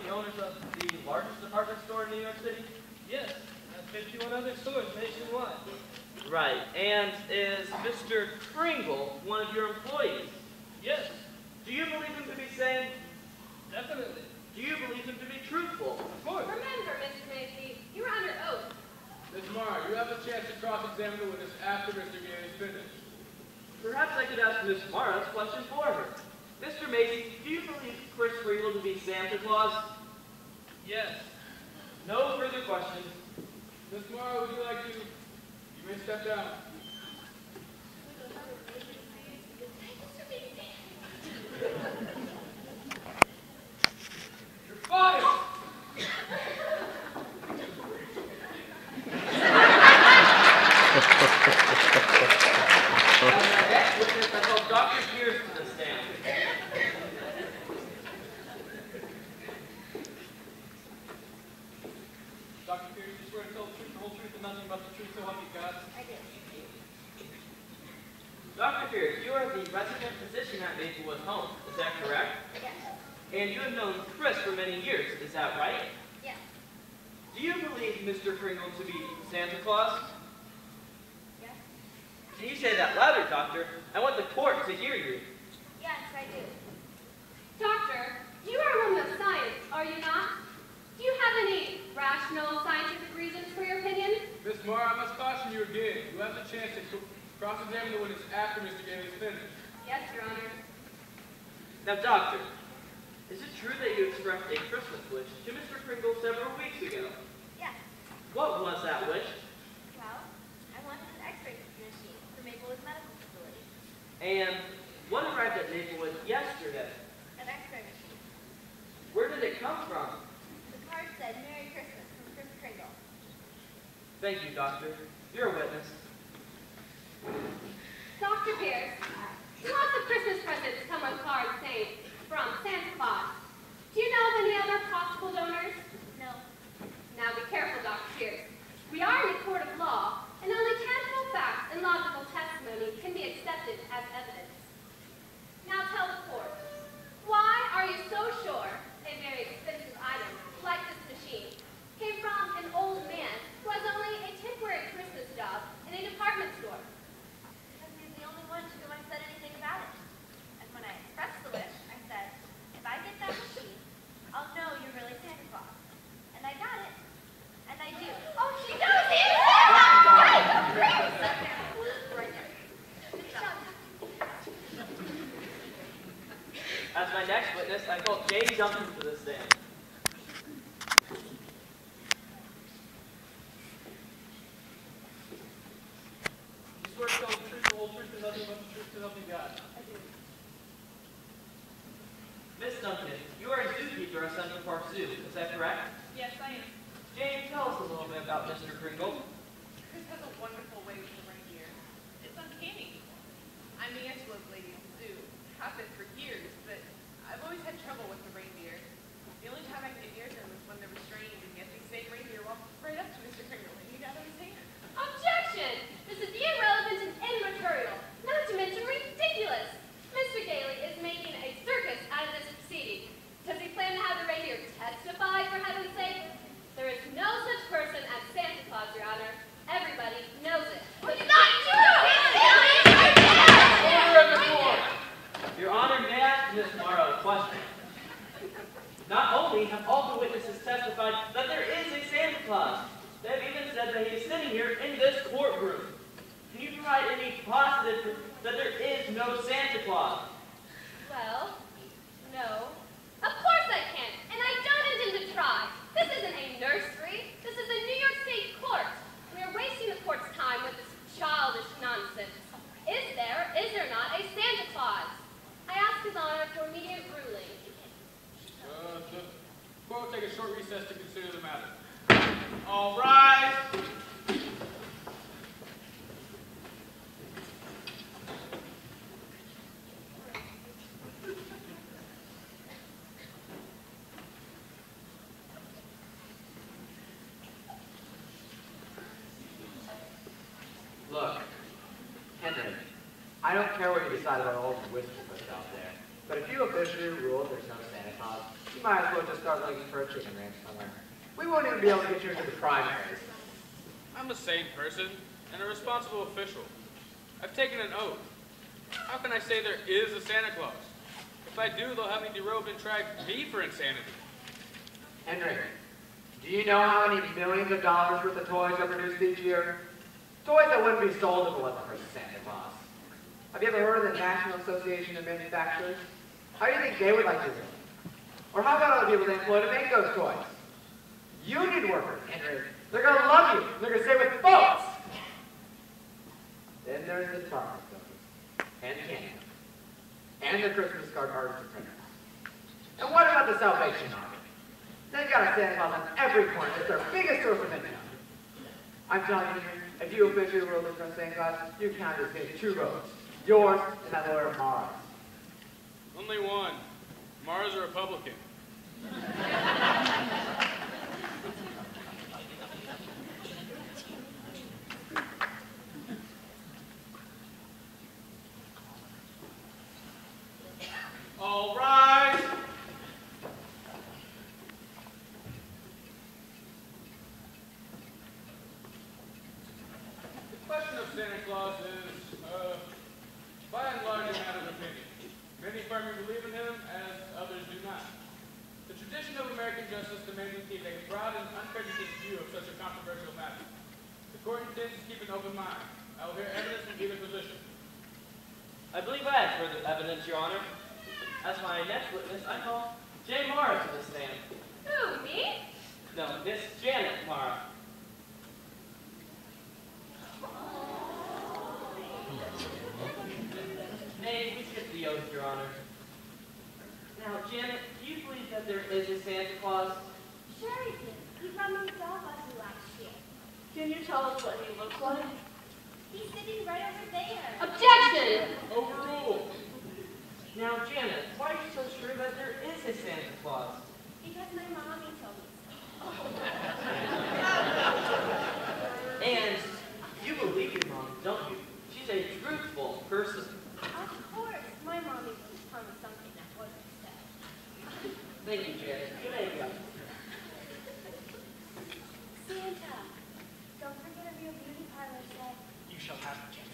the owners of the largest department store in New York City? Yes, I have 51 other stores nationwide. Right. And is Mr. Kringle one of your employees? Yes, Do you believe him to be sane? definitely. Do you believe him to be truthful? Of course. Remember, Mr. Macy, you are under oath. Miss Mara, you have a chance to cross-examine the witness after Mr. Gay is finished. Perhaps I could ask Miss Mara's question for her. Mr. Macy, do you believe Chris Kringle to be Santa Claus? Yes. No further questions. Miss Mara, would you like to? You may step down. You're fired! Next witness, I call Dr. Pierce to the stand. Dr. Pierce, you swear to tell the truth, the whole truth, and nothing but the truth, so help you God? I do. Dr. Pierce, you are the resident physician at Maplewood Home. Is that correct? Yes. And you have known Chris for many years. Is that right? Yes. Do you believe Mr. Kringle to be Santa Claus? Yes. Can you say that louder, Doctor? I want the court to hear you. Yes, I do. Doctor, you are a woman of science, are you not? Do you have any rational scientific reasons for your opinion? Miss Mara, I must caution you again. You have the chance to cross-examine the witness after Mr. Gay is finished. Yes, Your Honor. Now, Doctor, is it true that you expressed a Christmas wish to Mr. Kringle several weeks ago? Yes. What was that wish? Well, I wanted an X-ray machine for Maplewood Medical Facility. And what arrived at Maplewood yesterday? An X-ray machine. Where did it come from? The card said Merry Christmas from Chris Kringle. Thank you, Doctor. You're a witness. Dr. Pierce, lots of Christmas presents come on cards saying, from Santa Claus. Do you know of any other possible donors? No. Now be careful, Dr. Pierce. We are in a court of law, and only tangible facts and logical testimony can be accepted as evidence. Now tell the court, why are you so sure a very expensive item, like this machine, came from an old man who has only a temporary Christmas job in a department store? Because he's the only one to whom I said anything about it. And when I expressed the wish, I said, if I get that machine, I'll know you're really Santa Claus. And I got it. And I do. Oh, she knows it! Right there. Good job. As my next witness, I call James Duncan to the stand. You swear to tell the truth, the whole truth, and nothing but the truth, so help you God? I do. Miss Duncan, you are a zookeeper at Central Park Zoo. Is that correct? Yes, I am. James, tell us a little bit about Mr. Kringle. Chris has a wonderful way with the reindeer. It's uncanny. I'm the antelope lady at the zoo. Have been for years, but I've always had trouble with the reindeer. The only time I can get near them is when they're restrained, and yet these same reindeer walk right up to Mr. Kringle and he got on his hand. Objection! This is irrelevant and immaterial, not to mention ridiculous. Mr. Gailey is making a circus out of this proceeding. Does he plan to have the reindeer testify, for heaven's sake? There is no such person as Santa Claus, Your Honor. Everybody knows it. Will you not do it? Order in the court! Your Honor, may I ask Miss Mara a question? Not only have all the witnesses testified that there is a Santa Claus, they have even said that he is sitting here in this courtroom. Can you provide any positive proof that there is no Santa Claus? Well, no. Of course I can, and I don't intend to try. This isn't a nursery. This is a New York State court. We are wasting the court's time with this childish nonsense. Is there not a Santa Claus? I ask His Honor for immediate ruling. The court will take a short recess to consider the matter. All rise. Look, Henry, I don't care what you decide about all the wisdom that's out there, but if you officially ruled there's no Santa Claus, you might as well just start looking for a chicken ranch somewhere. We won't even be able to get you into the primaries. I'm a sane person and a responsible official. I've taken an oath. How can I say there is a Santa Claus? If I do, they'll have me derobed and try me for insanity. Henry, do you know how many millions of dollars worth of toys are produced each year? Toys that wouldn't be sold if it wasn't for Santa Claus. Have you ever heard of the National Association of Manufacturers? How do you think they would like to do it? Or how about all the people they employ to make those toys? Union workers, Henry. They're going to love you. They're going to say with folks. Then there's the Target companies, and Canada, and the Christmas card artists and printers. And what about the Salvation Army? They've got a Santa Claus on every corner. It's their biggest source of income. I'm telling you, if you officially were looking for Santa Claus, you can just take 2 votes. Yours and that lawyer Mars. Only one. Mara's a Republican. All rise. The question of Santa Claus is, by and large, a matter of opinion. Many firmly believe in him, as others do not. The tradition of American justice demands we keep a broad and unprejudiced view of such a controversial matter. The court intends to keep an open mind. I will hear evidence from either position. I believe I have further evidence, Your Honor. As my next witness, I call Jay Mara to the stand. Who, me? No, Miss Janet Mara. Nay, we skip the oath, Your Honor. Now, Janet, do you believe that there is a Santa Claus? Sure he did. He promised all of us last year. Can you tell us what he looks like? He's sitting right over there. Objection! Overruled. Now, Janet, why are you so sure that there is a Santa Claus? Because my mommy told me so. And you believe your mom, don't you? She's a truthful person. Of course, my mommy wouldn't promise something that wasn't said. Thank you, Janet. You may go. Santa, don't forget of your beauty parlor set. You shall have it, Janet.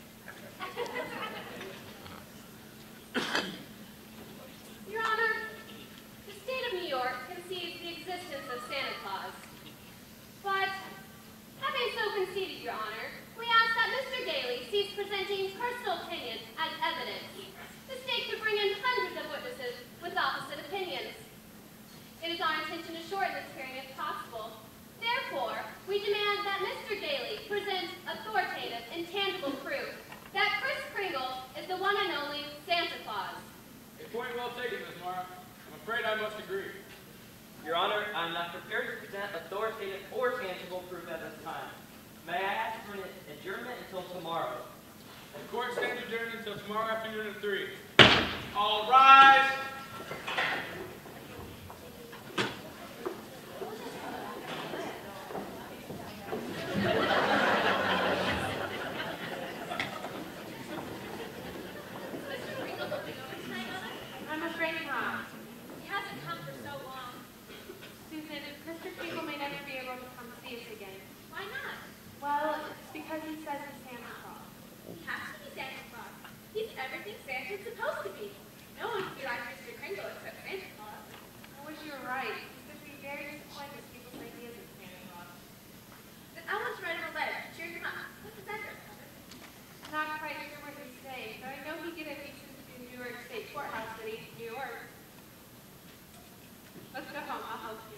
Your Honor, the state of New York concedes the existence of Santa Claus. But, having so conceded, Your Honor, we ask that Mr. Daly cease presenting personal opinions as evidence. The state could bring in hundreds of witnesses with opposite opinions. It is our intention to shorten this hearing if possible. Therefore, we demand that Mr. Daly present authoritative and tangible proof that Kris Kringle is the one and only Santa Claus. A point well taken, Miss Mara. I'm afraid I must agree. Your Honor, I'm not prepared to present authoritative or tangible proof at this time. May I ask for an adjournment until tomorrow? The court stands adjourned until tomorrow afternoon at 3. All rise. I'm afraid not. He hasn't come for so long. Susan, Mr. Kringle may never be able to come see us again. Why not? Well, it's because he says he's Santa Claus. He has to be Santa Claus. He's everything Santa's supposed to be. No one can be like Mr. Kringle except Santa Claus. I wish you were right. He's going to be very disappointed with people's ideas of Santa Claus. Then I want to write him a letter to cheer him up. What's his address, Mother? Not quite sure where he's staying, but I know he get a visa to New York State Courthouse City, New York. Let's go home. I'll help you.